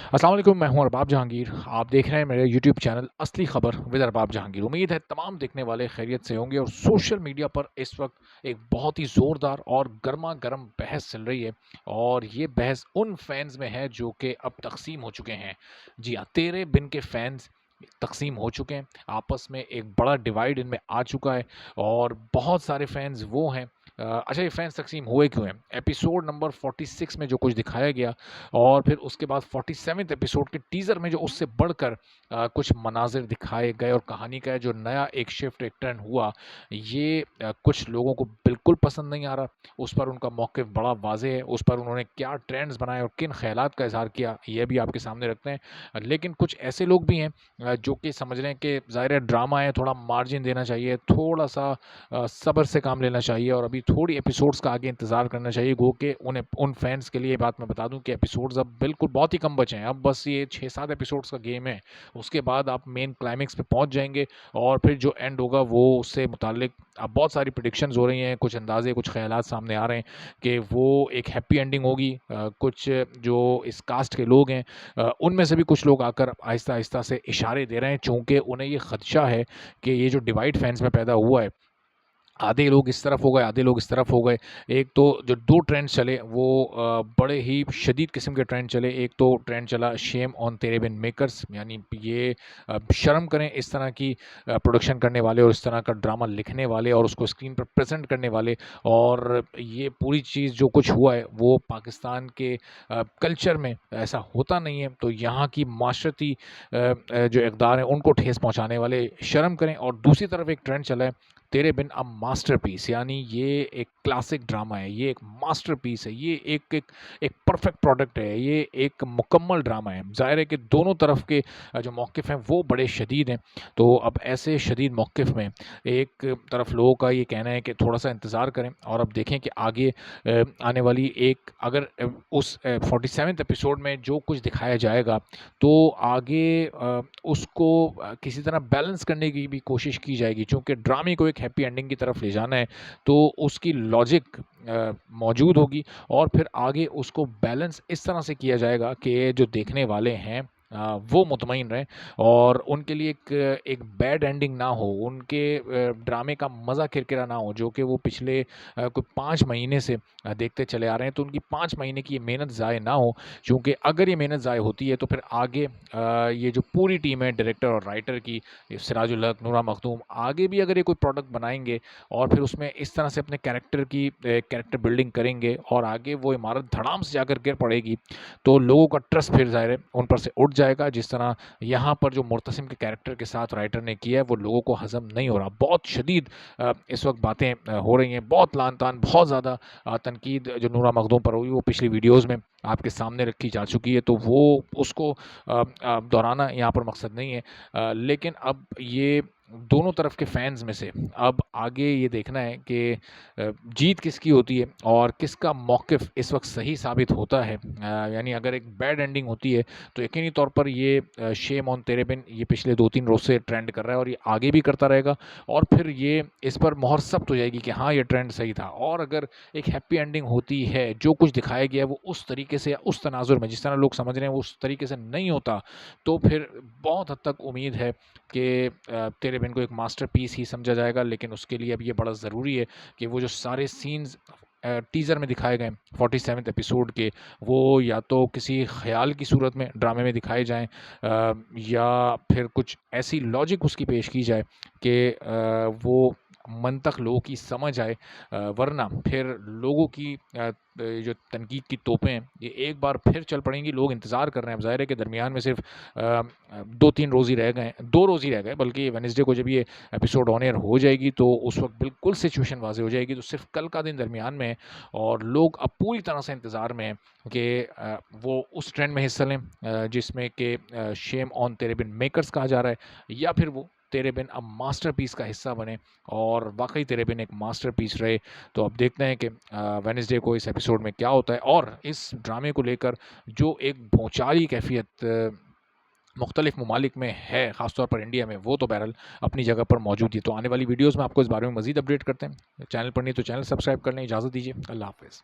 अस्सलाम वालेकुम, मैं हूं अरबाब जहांगीर। आप देख रहे हैं मेरे यूट्यूब चैनल असली खबर विद अरबाब जहांगीर। उम्मीद है तमाम देखने वाले खैरियत से होंगे। और सोशल मीडिया पर इस वक्त एक बहुत ही ज़ोरदार और गर्मा गर्म बहस चल रही है, और ये बहस उन फैंस में है जो कि अब तकसीम हो चुके हैं। जी हाँ, तेरे बिन के फैंस तकसीम हो चुके हैं। आपस में एक बड़ा डिवाइड इनमें आ चुका है, और बहुत सारे फैंस वो हैं। अच्छा, ये फैंस तकसीम हुए क्यों हैं? एपिसोड नंबर 46 में जो कुछ दिखाया गया, और फिर उसके बाद 47वें एपिसोड के टीज़र में जो उससे बढ़कर कुछ मनाज़िर दिखाए गए, और कहानी का जो नया एक शिफ्ट, एक टर्न हुआ, ये कुछ लोगों को बिल्कुल पसंद नहीं आ रहा। उस पर उनका मौक़िफ़ बड़ा वाज़ेह है। उस पर उन्होंने क्या ट्रेंड्स बनाए और किन ख़यालात का इज़हार किया, ये भी आपके सामने रखते हैं। लेकिन कुछ ऐसे लोग भी हैं जो कि समझ रहे हैं कि ज़ाहिर है ड्रामा है, थोड़ा मार्जिन देना चाहिए, थोड़ा-सा सब्र से काम लेना चाहिए, और अभी थोड़ी एपिसोड्स का आगे इंतज़ार करना चाहिए। गो के उन्हें, उन फैंस के लिए बात मैं बता दूं कि एपिसोड्स अब बिल्कुल बहुत ही कम बचे हैं। अब बस ये 6-7 एपिसोड्स का गेम है। उसके बाद आप मेन क्लाइमेक्स पे पहुंच जाएंगे, और फिर जो एंड होगा वो उससे मुताल्लिक अब बहुत सारी प्रिडिक्शंस हो रही हैं, कुछ अंदाजे, कुछ ख्यालात सामने आ रहे हैं कि वो एक हैप्पी एंडिंग होगी। कुछ जो इस कास्ट के लोग हैं, उनमें से भी कुछ लोग आकर आहिस्ता आहिस्ता से इशारे दे रहे हैं, चूँकि उन्हें ये खदशा है कि ये जो डिवाइड फैंस में पैदा हुआ है, आधे लोग इस तरफ हो गए, आधे लोग इस तरफ हो गए। एक तो जो 2 ट्रेंड्स चले वो बड़े ही शदीद किस्म के ट्रेंड चले। एक तो ट्रेंड चला शेम ऑन तेरे बिन मेकर्स, यानी ये शर्म करें इस तरह की प्रोडक्शन करने वाले और इस तरह का ड्रामा लिखने वाले और उसको स्क्रीन पर प्रेज़ेंट करने वाले। और ये पूरी चीज़ जो कुछ हुआ है वो पाकिस्तान के कल्चर में ऐसा होता नहीं है। तो यहाँ की माशरती जो इक़दार हैं उनको ठेस पहुँचाने वाले शर्म करें। और दूसरी तरफ एक ट्रेंड चला है तेरे बिन अ मास्टरपीस, यानी ये एक क्लासिक ड्रामा है, ये एक मास्टरपीस है, ये एक एक एक परफेक्ट प्रोडक्ट है, ये एक मुकम्मल ड्रामा है। ज़ाहिर है कि दोनों तरफ के जो मौक़िफ़ हैं वो बड़े शदीद हैं। तो अब ऐसे शदीद मौक़िफ़ में एक तरफ लोगों का ये कहना है कि थोड़ा-सा इंतज़ार करें, और अब देखें कि आगे आने वाली एक, अगर उस 47वें एपिसोड में जो कुछ दिखाया जाएगा, तो आगे उसको किसी तरह बैलेंस करने की भी कोशिश की जाएगी। चूँकि ड्रामे को एक हैप्पी एंडिंग की तरफ ले जाना है, तो उसकी लॉजिक मौजूद होगी, और फिर आगे उसको बैलेंस इस तरह से किया जाएगा कि जो देखने वाले हैं वो मुतमईन रहें, और उनके लिए एक बैड एंडिंग ना हो, उनके ड्रामे का मज़ा किरकिरा ना हो, जो कि वो पिछले कोई 5 महीने से देखते चले आ रहे हैं। तो उनकी 5 महीने की ये मेहनत ज़ाय ना हो, क्योंकि अगर ये मेहनत ज़ाय होती है तो फिर आगे ये जो पूरी टीम है डायरेक्टर और राइटर की, सिराजुल हक, नूरा मखदूम, आगे भी अगर ये कोई प्रोडक्ट बनाएँगे और फिर उसमें इस तरह से अपने कैरेक्टर की कैरेक्टर बिल्डिंग करेंगे, और आगे वो इमारत धड़ाम से जाकर गिर पड़ेगी, तो लोगों का ट्रस्ट फिर ज़ाहिर है उन पर से उठ जाएगा। जिस तरह यहाँ पर जो मुर्तसिम के कैरेक्टर के साथ राइटर ने किया है, वो लोगों को हज़म नहीं हो रहा। बहुत शदीद इस वक्त बातें हो रही हैं, बहुत लान-तान, बहुत ज़्यादा तनकीद जो नूरा मखदूम पर हुई वो पिछली वीडियोज़ में आपके सामने रखी जा चुकी है, तो वो उसको दोहराना यहाँ पर मकसद नहीं है। लेकिन अब ये दोनों तरफ के फैंस में से अब आगे ये देखना है कि जीत किसकी होती है और किसका मौक़िफ़ इस वक्त सही साबित होता है। यानी अगर एक बैड एंडिंग होती है तो यकीनी तौर पर ये शेम ऑन तेरे बिन ये पिछले 2-3 रोज़ से ट्रेंड कर रहा है, और ये आगे भी करता रहेगा, और फिर ये इस पर मोहर सब्त हो जाएगी कि हाँ, ये ट्रेंड सही था। और अगर एक हैप्पी एंडिंग होती है, जो कुछ दिखाया गया है वो उस तरीके से या उस तनाज़ुर में जिस तरह लोग समझ रहे हैं वो उस तरीके से नहीं होता, तो फिर बहुत हद तक उम्मीद है कि तेरे बिन को एक मास्टरपीस ही समझा जाएगा। लेकिन उसके लिए अब ये बड़ा ज़रूरी है कि वो जो सारे सीन्स टीज़र में दिखाए गए 47वें एपिसोड के, वो या तो किसी ख़्याल की सूरत में ड्रामे में दिखाए जाएँ, या फिर कुछ ऐसी लॉजिक उसकी पेश की जाए कि वो मन तक लोगों की समझ आए। वरना फिर लोगों की ये जो तनकीद की तोपें हैं, ये एक बार फिर चल पड़ेंगी। लोग इंतज़ार कर रहे हैं। अब ज़ाहिर है कि दरमियान में सिर्फ 2-3 रोज़ ही रह गए हैं, 2 रोज़ ही रह गए, बल्कि वेडनेसडे को जब ये एपिसोड ऑन एयर हो जाएगी तो उस वक्त बिल्कुल सिचुएशन वाज़ेह हो जाएगी। तो सिर्फ कल का दिन दरमियान में है, और लोग अब पूरी तरह से इंतज़ार में हैं कि वो उस ट्रेंड में हिस्सा लें जिसमें कि शेम ऑन तेरे बिन मेकर्स कहा जा रहा है, या फिर वो तेरे बिन अब मास्टरपीस का हिस्सा बने और वाक़ई तेरे बिन एक मास्टरपीस रहे। तो अब देखते हैं कि वेडनेसडे को इस एपिसोड में क्या होता है, और इस ड्रामे को लेकर जो एक भौचाली कैफ़ियत मुख्तलिफ़ ममालिक में है, ख़ास तौर पर इंडिया में, वो तो बहरहाल अपनी जगह पर मौजूद ही है। तो आने वाली वीडियोज़ में आपको इस बारे में मज़ीद अपडेट करते हैं। चैनल पर नहीं तो चैनल सब्सक्राइब कर लें। इजाज़त दीजिए। अल्लाह हाफ़िज़।